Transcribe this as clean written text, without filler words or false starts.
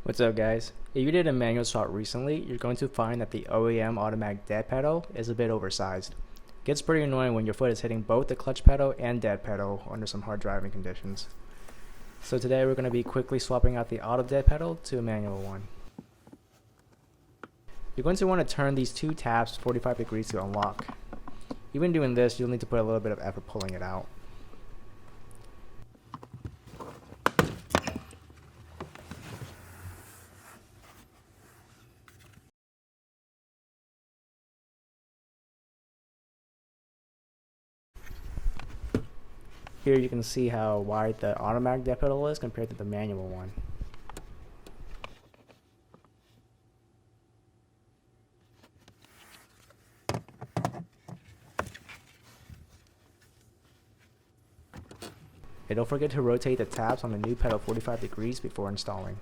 What's up guys? If you did a manual swap recently, you're going to find that the OEM automatic dead pedal is a bit oversized. It gets pretty annoying when your foot is hitting both the clutch pedal and dead pedal under some hard driving conditions. So today we're going to be quickly swapping out the auto dead pedal to a manual one. You're going to want to turn these two taps 45 degrees to unlock. Even doing this, you'll need to put a little bit of effort pulling it out. Here you can see how wide the automatic dead pedal is compared to the manual one. And don't forget to rotate the taps on the new pedal 45 degrees before installing.